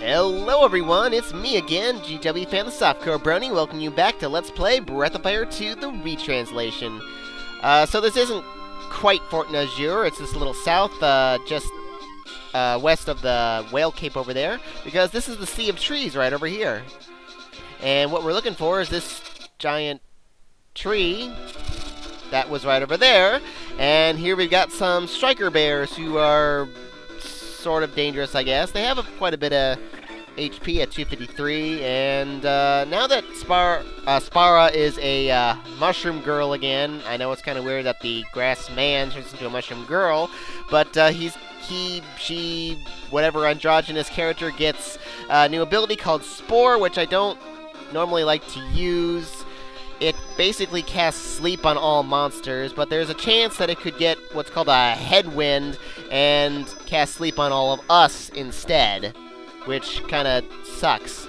Hello everyone, it's me again, GW Fan the Softcore Brony, welcoming you back to Let's Play Breath of Fire 2, the Retranslation. So this isn't quite Fort Najur, it's just a little south, just west of the Whale Cape over there, because this is the Sea of Trees right over here. And what we're looking for is this giant tree that was right over there, and here we've got some striker bears who are sort of dangerous, I guess. They have quite a bit of HP at 253, and now that Aspara is a mushroom girl again, I know it's kind of weird that the grass man turns into a mushroom girl, but she, whatever androgynous character gets a new ability called Spore, which I don't normally like to use. It basically casts sleep on all monsters, but there's a chance that it could get what's called a headwind and cast sleep on all of us instead, which kind of sucks.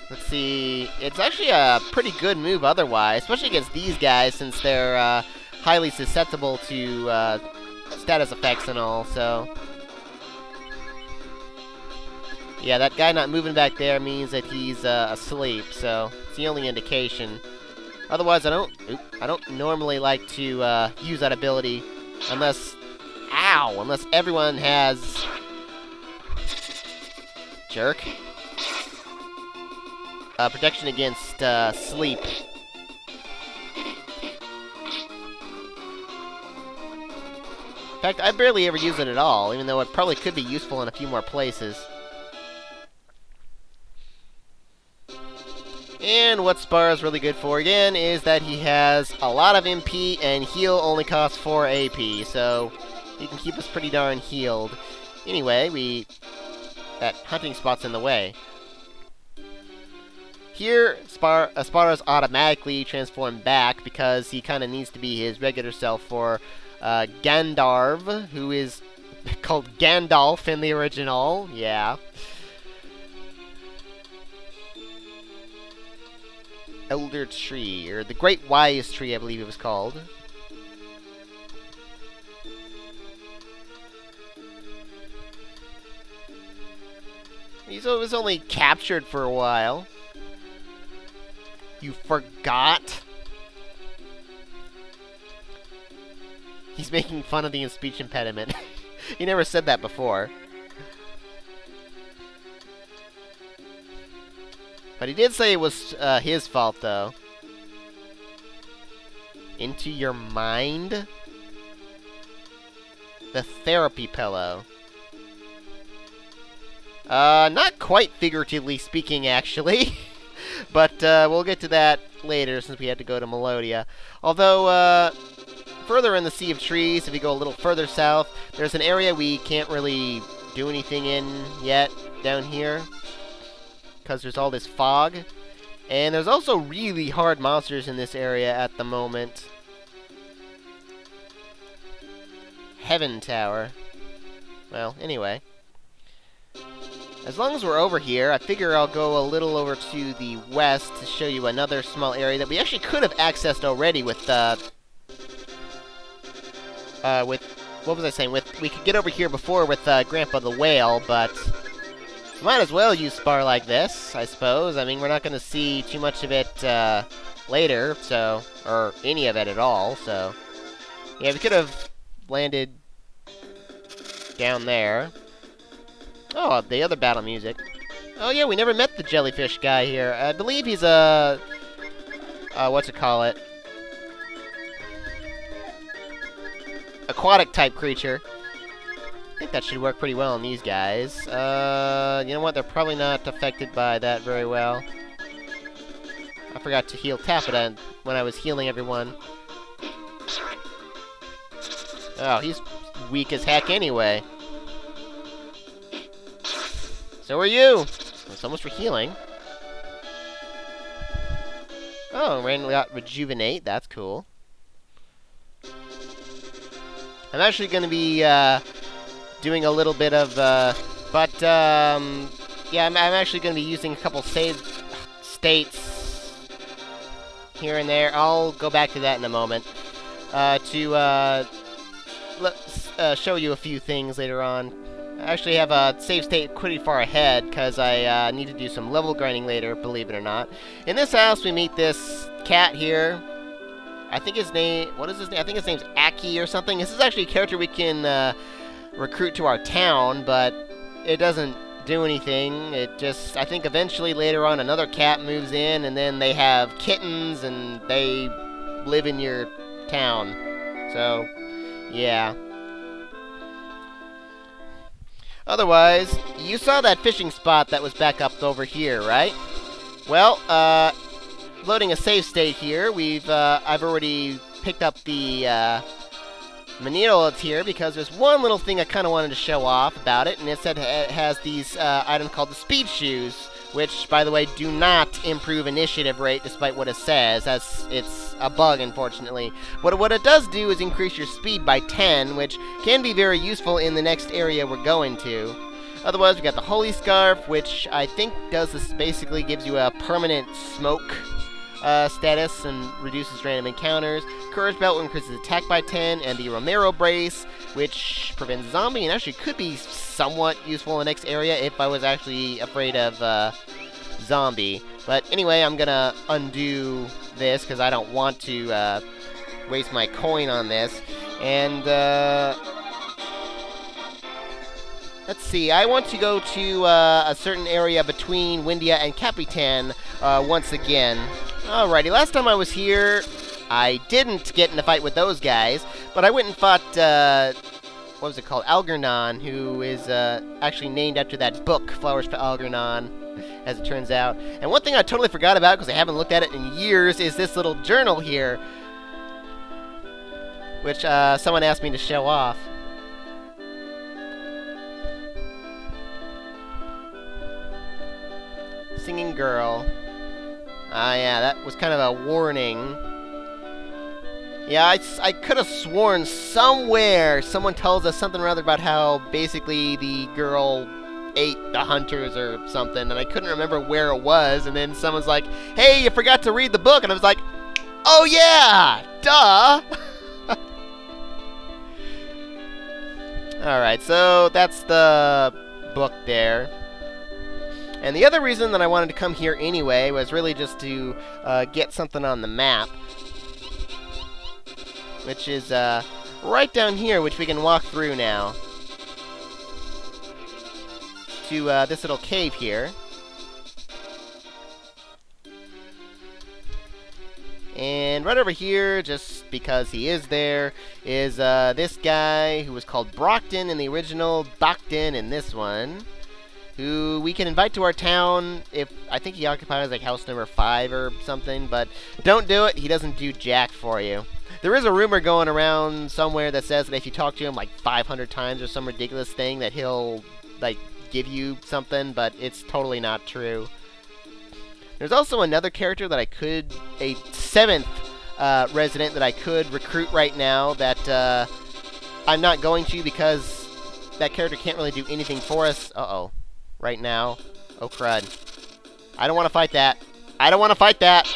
Let's see, it's actually a pretty good move otherwise, especially against these guys since they're highly susceptible to status effects and all, so... Yeah, that guy not moving back there means that he's asleep, so it's the only indication. Otherwise, I don't normally like to use that ability unless everyone has jerk protection against sleep. In fact, I barely ever use it at all, even though it probably could be useful in a few more places. And what Spar is really good for, again, is that he has a lot of MP, and heal only costs 4 AP, so he can keep us pretty darn healed. Anyway, that hunting spot's in the way. Here, Aspara's automatically transformed back, because he kind of needs to be his regular self for Gandalf, who is called Gandalf in the original, yeah. Elder Tree, or the Great Wise Tree, I believe it was called. He was only captured for a while. You forgot? He's making fun of the speech impediment. He never said that before. But he did say it was his fault, though. Into your mind? The therapy pillow. Not quite figuratively speaking, actually. But we'll get to that later, since we had to go to Melodia. Although, further in the Sea of Trees, if we go a little further south, there's an area we can't really do anything in yet down here, because there's all this fog. And there's also really hard monsters in this area at the moment. Heaven Tower. Well, anyway. As long as we're over here, I figure I'll go a little over to the west to show you another small area that we actually could have accessed already with, what was I saying? We could get over here before with, Grandpa the Whale, but... might as well use Spar like this, I suppose. I mean, we're not going to see too much of it later, so... or any of it at all, so... yeah, we could have landed down there. Oh, the other battle music. Oh yeah, we never met the jellyfish guy here. I believe he's a... aquatic type creature. I think that should work pretty well on these guys. You know what? They're probably not affected by that very well. I forgot to heal Taffeta when I was healing everyone. Oh, he's weak as heck anyway. So are you! Well, so much for healing. Oh, we got Rejuvenate. That's cool. I'm actually going to be doing a little bit of, yeah, I'm actually going to be using a couple save states here and there. I'll go back to that in a moment. To show you a few things later on. I actually have a save state pretty far ahead because I need to do some level grinding later, believe it or not. In this house, we meet this cat here. I think his name... What is his name? I think his name's Aki or something. This is actually a character we can recruit to our town, but it doesn't do anything. It just... I think eventually later on another cat moves in, and then they have kittens, and they live in your town. So, yeah. Otherwise, you saw that fishing spot that was back up over here, right? Well, loading a save state here. I've already picked up the Manila here because there's one little thing I kind of wanted to show off about it, and it said it has these items called the speed shoes, which, by the way, do not improve initiative rate despite what it says. It's a bug, unfortunately. But what it does do is increase your speed by 10, which can be very useful in the next area we're going to. Otherwise, we got the Holy Scarf, which I think does this, basically gives you a permanent smoke status and reduces random encounters. Courage Belt increases attack by 10, and the Romero Brace, which prevents zombie, and actually could be somewhat useful in the next area if I was actually afraid of zombie. But anyway, I'm gonna undo this because I don't want to waste my coin on this. And let's see, I want to go to a certain area between Windia and Capitan once again. Alrighty, last time I was here, I didn't get in a fight with those guys, but I went and fought, what was it called? Algernon, who is actually named after that book, Flowers for Algernon, as it turns out. And one thing I totally forgot about, because I haven't looked at it in years, is this little journal here, which someone asked me to show off. Singing Girl. Yeah, that was kind of a warning. Yeah, I could have sworn somewhere someone tells us something or other about how basically the girl ate the hunters or something, and I couldn't remember where it was, and then someone's like, hey, you forgot to read the book, and I was like, oh yeah, duh! Alright, so that's the book there. And the other reason that I wanted to come here anyway was really just to get something on the map, which is right down here, which we can walk through now, to this little cave here. And right over here, just because he is there, is this guy who was called Brockton in the original, Bachton in this one, who we can invite to our town if, I think he occupies like house number 5 or something, but don't do it, he doesn't do jack for you. There is a rumor going around somewhere that says that if you talk to him like 500 times or some ridiculous thing that he'll like give you something, but it's totally not true. There's also another character that I could, a 7th resident that I could recruit right now that I'm not going to because that character can't really do anything for us. Uh-oh. Right now. Oh, crud. I don't want to fight that. I don't want to fight that.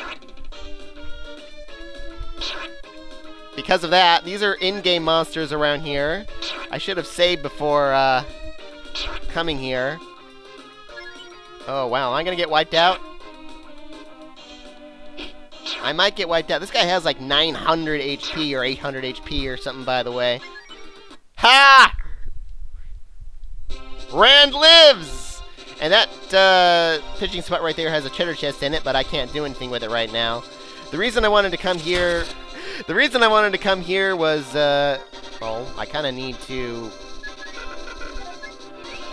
Because of that, these are in-game monsters around here. I should have saved before coming here. Oh, wow. Am I going to get wiped out? I might get wiped out. This guy has like 900 HP or 800 HP or something, by the way. Ha! Rand lives! And that pitching spot right there has a treasure chest in it, but I can't do anything with it right now. The reason I wanted to come here... was, well, I kind of need to...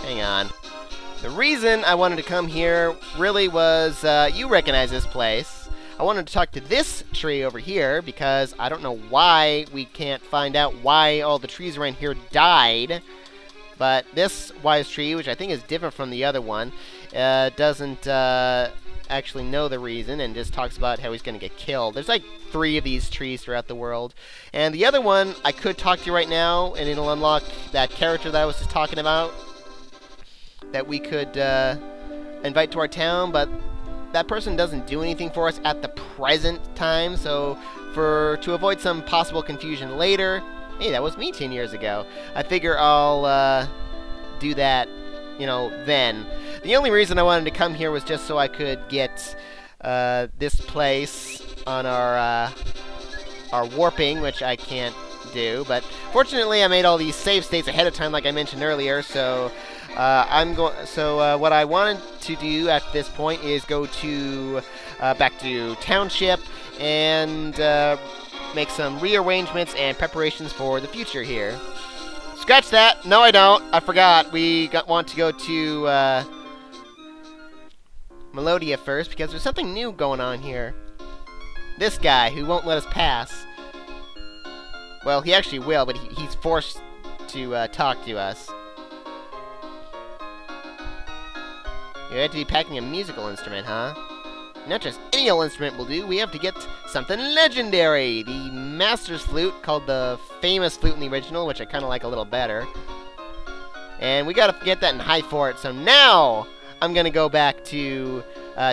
Hang on. The reason I wanted to come here really was, you recognize this place. I wanted to talk to this tree over here, because I don't know why we can't find out why all the trees around here died. But this wise tree, which I think is different from the other one, doesn't actually know the reason and just talks about how he's going to get killed. There's like 3 of these trees throughout the world. And the other one, I could talk to right now, and it'll unlock that character that I was just talking about that we could invite to our town, but that person doesn't do anything for us at the present time, so to avoid some possible confusion later, Hey, that was me 10 years ago. I figure I'll do that, you know, then. The only reason I wanted to come here was just so I could get this place on our warping, which I can't do. But fortunately, I made all these save states ahead of time, like I mentioned earlier. So what I wanted to do at this point is go to back to Township and make some rearrangements and preparations for the future here. Scratch that! No, I don't. I forgot. We want to go to Melodia first because there's something new going on here. This guy who won't let us pass. Well, he actually will, but he's forced to talk to us. You have to be packing a musical instrument, huh? Not just any old instrument will do. We have to get something legendary. The Master's Flute, called the famous flute in the original, which I kind of like a little better. And we got to get that in high fort. So now I'm going to go back to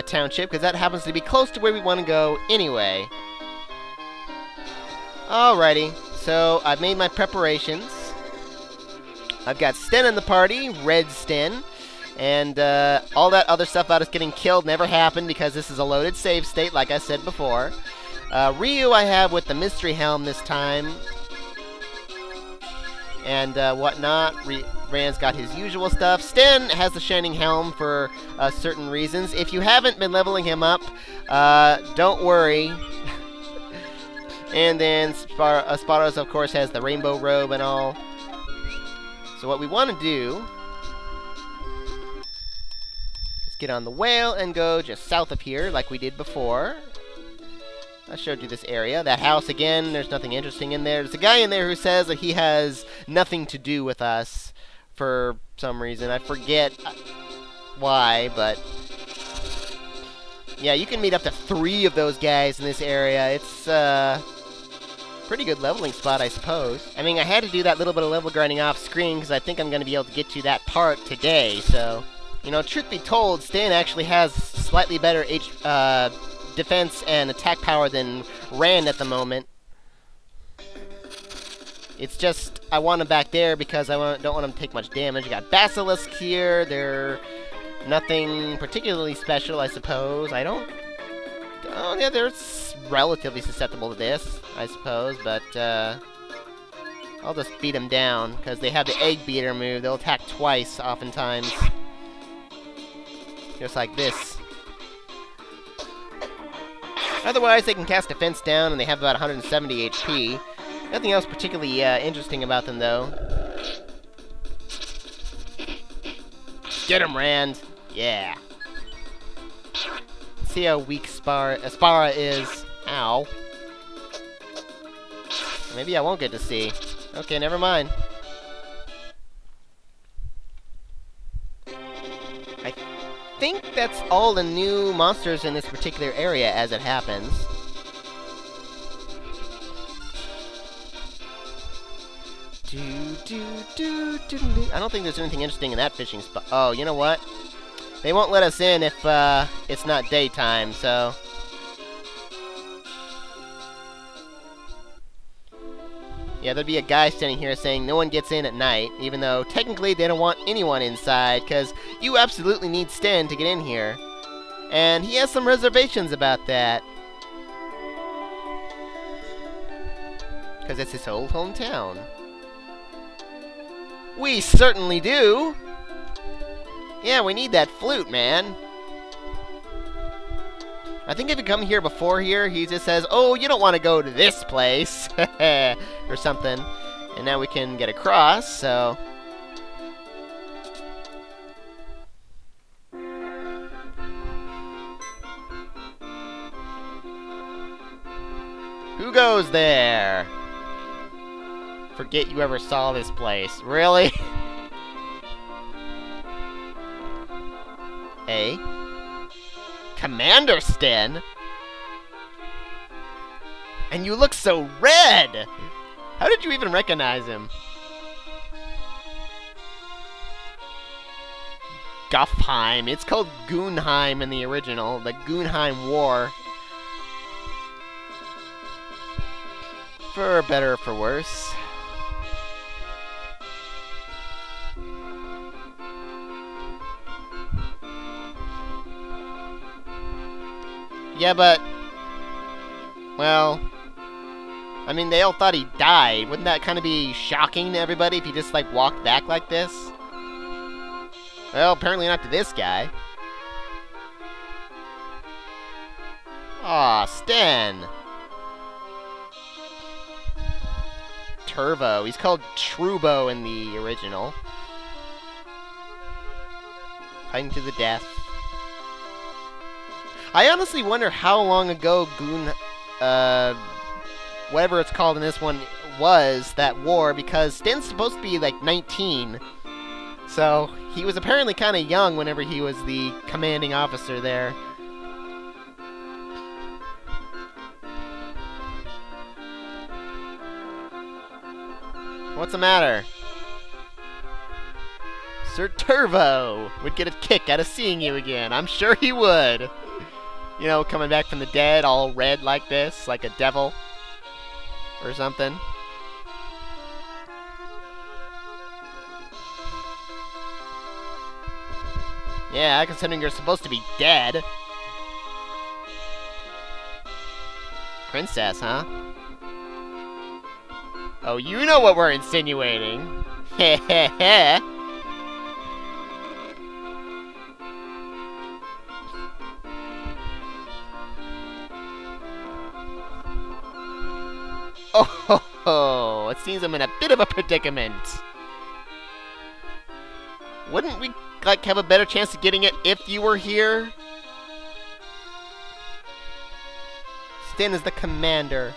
Township, because that happens to be close to where we want to go anyway. Alrighty. So I've made my preparations. I've got Sten in the party, Red Sten. And all that other stuff about us getting killed never happened because this is a loaded save state, like I said before. Ryu I have with the Mystery Helm this time. And whatnot. Rand's got his usual stuff. Sten has the Shining Helm for certain reasons. If you haven't been leveling him up, don't worry. And then Aspara, of course, has the Rainbow Robe and all. So what we want to do... get on the whale and go just south of here like we did before. I showed you this area. That house again, there's nothing interesting in there. There's a guy in there who says that he has nothing to do with us for some reason. I forget why, but yeah, you can meet up to 3 of those guys in this area. It's pretty good leveling spot, I suppose. I mean, I had to do that little bit of level grinding off screen because I think I'm going to be able to get to that part today, so... You know, truth be told, Stan actually has slightly better defense and attack power than Rand at the moment. It's just, I want him back there because I don't want him to take much damage. You got Basilisk here. They're nothing particularly special, I suppose. Oh, yeah, they're relatively susceptible to this, I suppose, but, I'll just beat them down because they have the Egg Beater move. They'll attack twice, oftentimes. Just like this. Otherwise, they can cast Defense down, and they have about 170 HP. Nothing else particularly interesting about them, though. Get him, Rand! Yeah. Let's see how weak Aspara is. Ow. Maybe I won't get to see. Okay, never mind. I think that's all the new monsters in this particular area as it happens. I don't think there's anything interesting in that fishing spot. Oh, you know what? They won't let us in if it's not daytime, so... Yeah, there'd be a guy standing here saying no one gets in at night, even though technically they don't want anyone inside, because you absolutely need Sten to get in here. And he has some reservations about that. Because it's his old hometown. We certainly do! Yeah, we need that flute, man. I think if you come here before here, he just says, oh, you don't want to go to this place, or something. And now we can get across, so... Who goes there? Forget you ever saw this place. Really? Hey? Commander Sten? And you look so red! How did you even recognize him? Guffheim. It's called Gunheim in the original. The Gunheim War. For better or for worse. Yeah, but... Well... I mean, they all thought he died. Wouldn't that kind of be shocking to everybody if he just, like, walked back like this? Well, apparently not to this guy. Aw, Sten. Turbo. He's called Trubo in the original. Fighting to the death. I honestly wonder how long ago Goon, whatever it's called in this one, was that war, because Sten's supposed to be like 19. So he was apparently kind of young whenever he was the commanding officer there. What's the matter? Sir Turbo would get a kick out of seeing you again. I'm sure he would. You know, coming back from the dead all red like this, like a devil or something. Yeah, considering you're supposed to be dead. Princess, huh? Oh, you know what we're insinuating. Heh heh heh. Oh ho ho! It seems I'm in a bit of a predicament. Wouldn't we, like, have a better chance of getting it if you were here? Sten is the commander.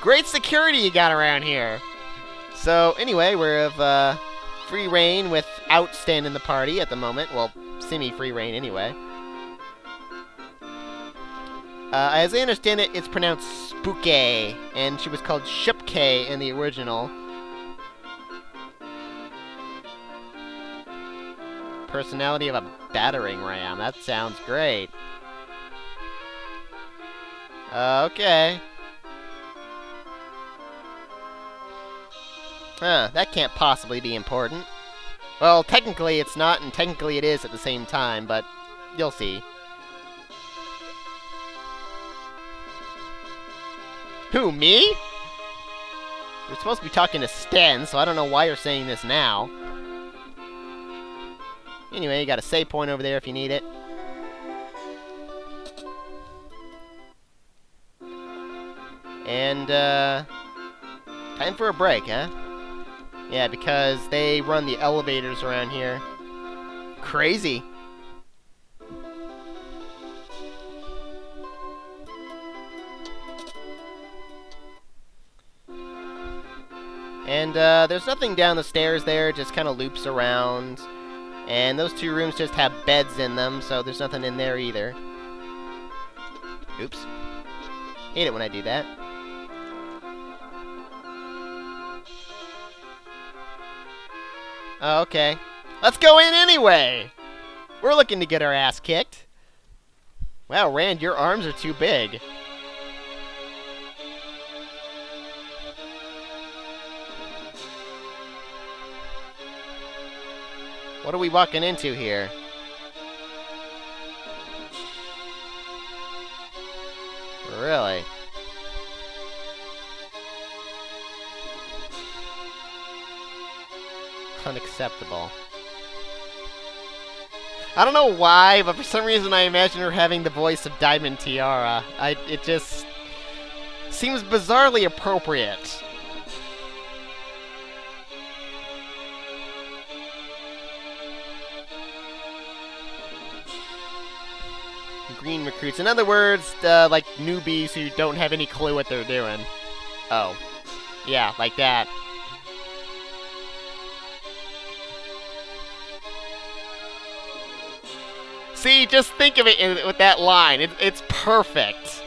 Great security you got around here. So, anyway, we're of free reign without Sten in the party at the moment. Well, semi-free reign anyway. As I understand it, it's pronounced Spooky, and she was called Shupke in the original. Personality of a battering ram. That sounds great. Okay. Huh, that can't possibly be important. Well, technically it's not, and technically it is at the same time, but you'll see. Who, me? You're supposed to be talking to Sten, so I don't know why you're saying this now. Anyway, you got a save point over there if you need it. And, time for a break, huh? Yeah, because they run the elevators around here. Crazy. And, there's nothing down the stairs there, just kind of loops around. And those two rooms just have beds in them, so there's nothing in there either. Oops. Hate it when I do that. Oh, okay. Let's go in anyway! We're looking to get our ass kicked. Wow, Rand, your arms are too big. What are we walking into here? Really? Unacceptable. I don't know why, but for some reason I imagine her having the voice of Diamond Tiara. It just seems bizarrely appropriate. Green recruits. In other words, like newbies who don't have any clue what they're doing. Oh. Yeah, like that. See, just think of it with that line. It's perfect.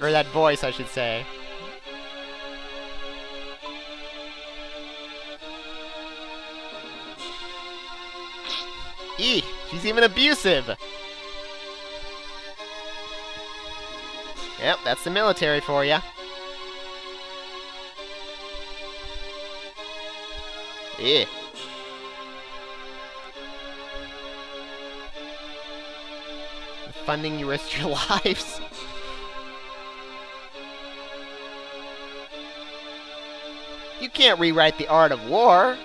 Or that voice, I should say. Eeh, she's even abusive. Yep, that's the military for ya. funding, you risked your lives. You can't rewrite the art of war.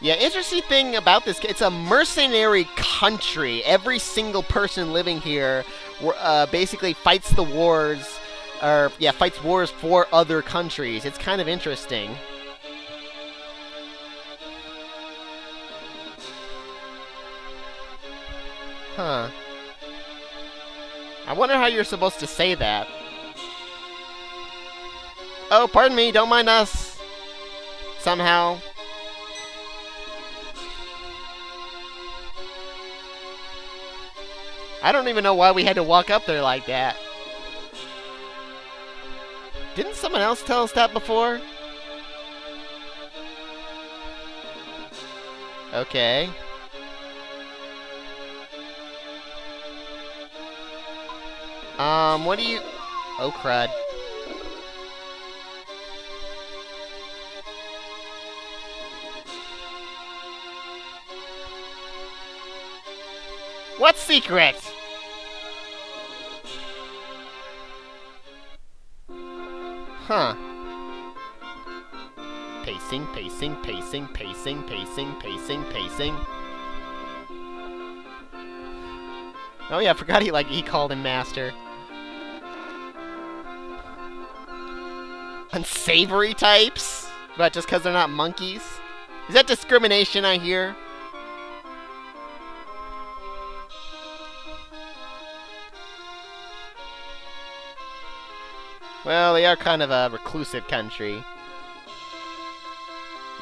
Yeah, interesting thing about this, it's a mercenary country. Every single person living here basically fights the wars, fights wars for other countries. It's kind of interesting. Huh. I wonder how you're supposed to say that. Oh, pardon me, don't mind us. Somehow. I don't even know why we had to walk up there like that. Didn't someone else tell us that before? Okay. What do you... Oh, crud. What secret? Huh. Pacing, pacing, pacing, pacing, pacing, pacing, pacing. Oh yeah, I forgot he called him master. Unsavory types? But just because they're not monkeys? Is that discrimination, I hear? Well, they are kind of a reclusive country.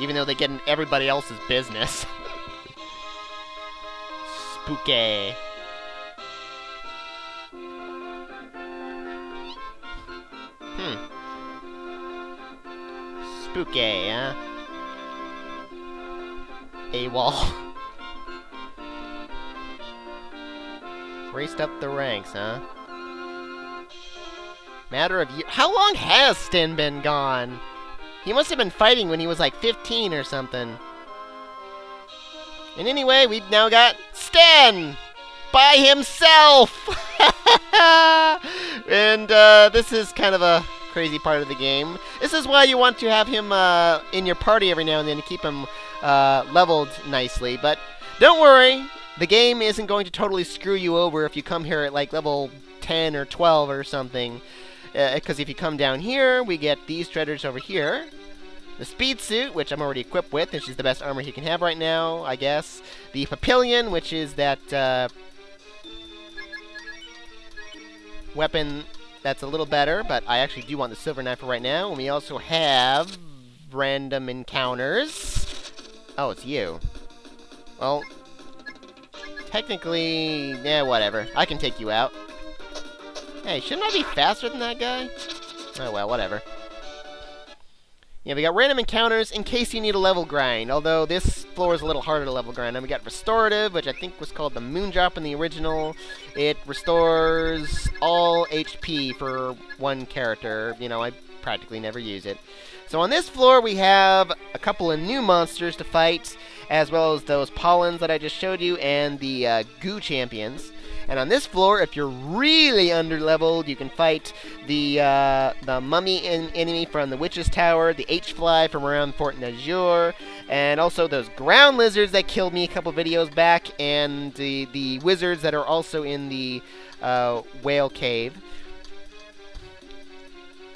Even though they get in everybody else's business. Spooky. Spooky, huh? AWOL. Raced up the ranks, huh? Matter of years. How long has Sten been gone? He must have been fighting when he was like 15 or something. And anyway, we've now got Sten! By himself! And this is kind of a crazy part of the game. This is why you want to have him in your party every now and then to keep him leveled nicely. But don't worry, the game isn't going to totally screw you over if you come here at like level 10 or 12 or something. Because if you come down here, we get these treasures over here. The speed suit, which I'm already equipped with, which is the best armor he can have right now, I guess. The papillion, which is that weapon that's a little better, but I actually do want the silver knife for right now. And we also have random encounters. Oh, it's you. Well, technically, whatever. I can take you out. Hey, shouldn't I be faster than that guy? Oh, well, whatever. Yeah, we got random encounters in case you need a level grind, although this floor is a little harder to level grind. And we got restorative, which I think was called the Moondrop in the original. It restores all HP for one character. You know, I practically never use it. So on this floor, we have a couple of new monsters to fight, as well as those pollens that I just showed you, and the goo champions. And on this floor, if you're really underleveled, you can fight the mummy enemy from the Witch's Tower, the H-Fly from around Fort Najur, and also those ground lizards that killed me a couple videos back, and the wizards that are also in the whale cave.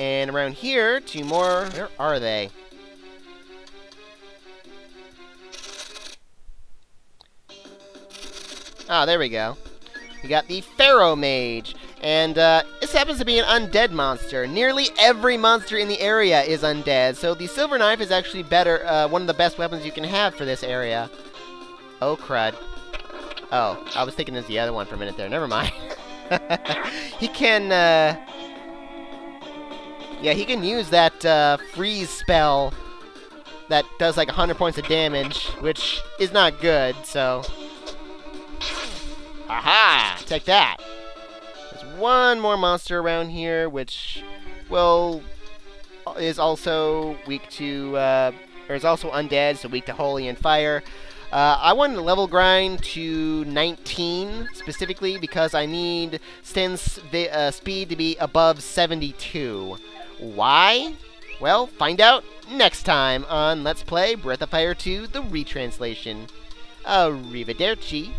And around here, two more. Where are they? Ah, there we go. We got the Pharaoh Mage, and this happens to be an undead monster. Nearly every monster in the area is undead, so the Silver Knife is actually better, one of the best weapons you can have for this area. Oh, crud. Oh, I was thinking it was the other one for a minute there. Never mind. He can, yeah, he can use that freeze spell that does like 100 points of damage, which is not good, so... Aha! Take that! There's one more monster around here, which, well, is also weak to, or is also undead, so weak to holy and fire. I wanted to level grind to 19, specifically because I need Sten's speed to be above 72. Why? Well, find out next time on Let's Play Breath of Fire 2, the Retranslation. Arrivederci.